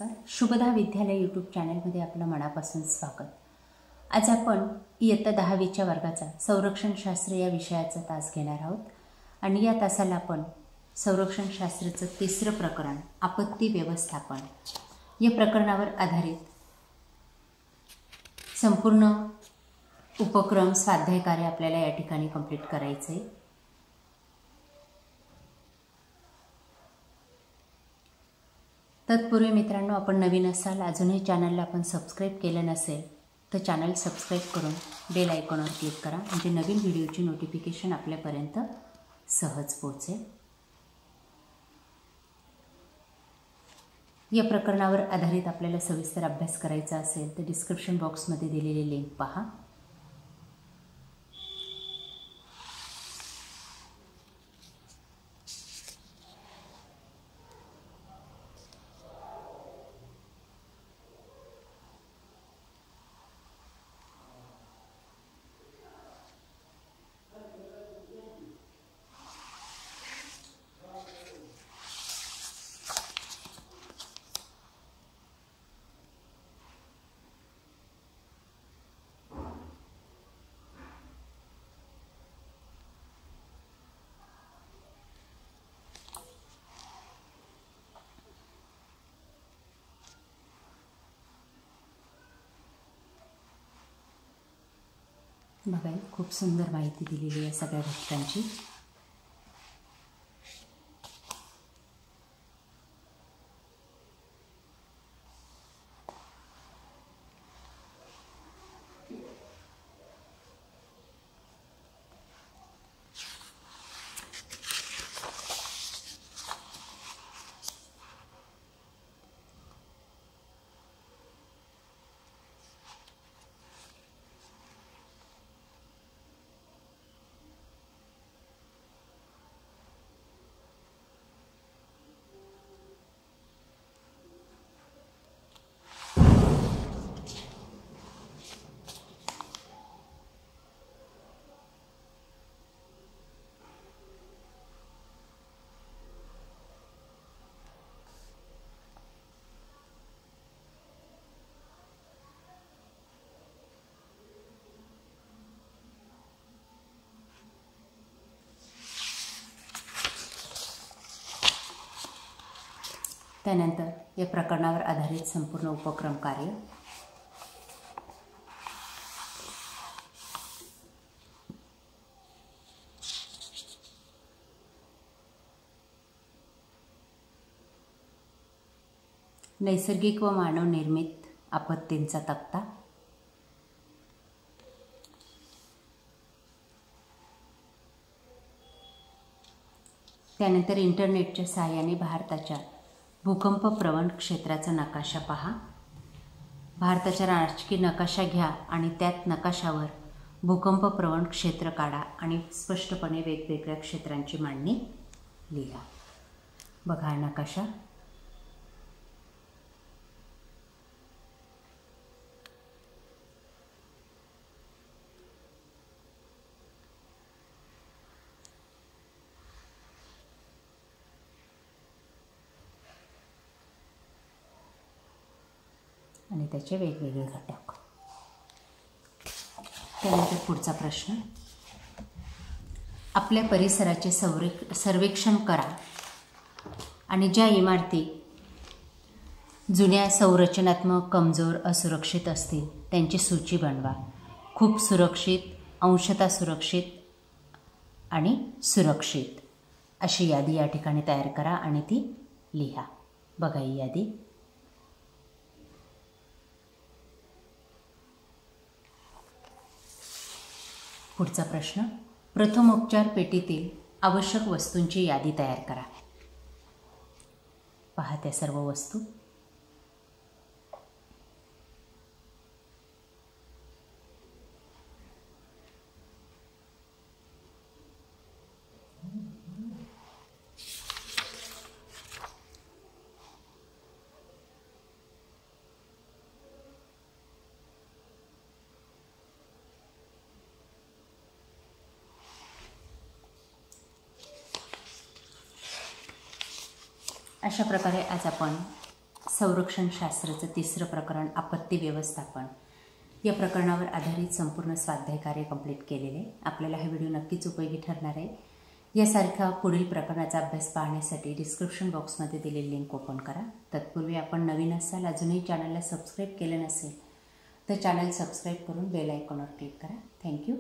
नमस्कार. शुभदा विद्यालय यूट्यूब चॅनलमध्ये आपलं मनापासून स्वागत. आज आपण इयत्ता 10वीच्या वर्गाचा संरक्षणशास्त्र या विषयाचा तास घेणार आहोत आणि या तासाला आपण संरक्षणशास्त्राचं तिसरं प्रकरण आपत्ती व्यवस्थापन या प्रकरणावर आधारित संपूर्ण उपक्रम स्वाध्याय कार्य आपल्याला या ठिकाणी कंप्लीट करायचं आहे. तत्पूर्वी मित्रांनो, आपण नवीन असाल, अजूनही चॅनलला आपण सबस्क्राईब केलं नसेल तर चॅनल सबस्क्राईब करून बेल आयकॉनवर क्लिक करा, म्हणजे नवीन व्हिडिओची नोटिफिकेशन आपल्यापर्यंत सहज पोहोचेल. या प्रकरणावर आधारित आपल्याला सविस्तर अभ्यास करायचा असेल तर डिस्क्रिप्शन बॉक्समध्ये दिलेली लिंक पहा. बघा, खूप सुंदर माहिती दिलेली आहे सगळ्या घटकांची. त्यानंतर या प्रकरणावर आधारित संपूर्ण उपक्रम कार्य. नैसर्गिक व मानव निर्मित आपत्तींचा तक्ता. त्यानंतर इंटरनेटच्या सहाय्याने भारताच्या भूकंप प्रवण क्षेत्राचा नकाशा पहा. भारताचा राजकीय नकाशा घ्या आणि त्यात नकाशावर भूकंप प्रवण क्षेत्र काढा आणि स्पष्टपणे वेगवेगळ्या क्षेत्रांची मांडणी लिहा. बघा हा नकाशा. आणि त्याचे वेगवेगळे घटक. त्यानंतर पुढचा प्रश्न, आपल्या परिसराचे सर्वेक्षण करा आणि ज्या इमारती जुन्या, संरचनात्मक, कमजोर, असुरक्षित असतील त्यांची सूची बनवा. खूप सुरक्षित, अंशतः सुरक्षित आणि सुरक्षित अशी यादी या ठिकाणी तयार करा आणि ती लिहा. बघा ही यादी. पुढचा प्रश्न, प्रथमोपचार पेटीतील आवश्यक वस्तूंची यादी तयार करा. पहा त्या सर्व वस्तू. अशा प्रकारे आज आपण संरक्षणशास्त्राचं 3रं प्रकरण आपत्ती व्यवस्थापन या प्रकरणावर आधारित संपूर्ण स्वाध्याय कार्य कंप्लीट केलेले. आपल्याला हा व्हिडिओ नक्कीच उपयोगी ठरणार आहे. यासारखा पुढील प्रकरणाचा अभ्यास पाहण्यासाठी डिस्क्रिप्शन बॉक्समध्ये दिलेली लिंक ओपन करा. तत्पूर्वी आपण नवीन असाल, अजूनही चॅनलला सबस्क्राईब केलं नसेल तर चॅनल सबस्क्राईब करून बेल आयकॉनवर क्लिक करा. थँक्यू.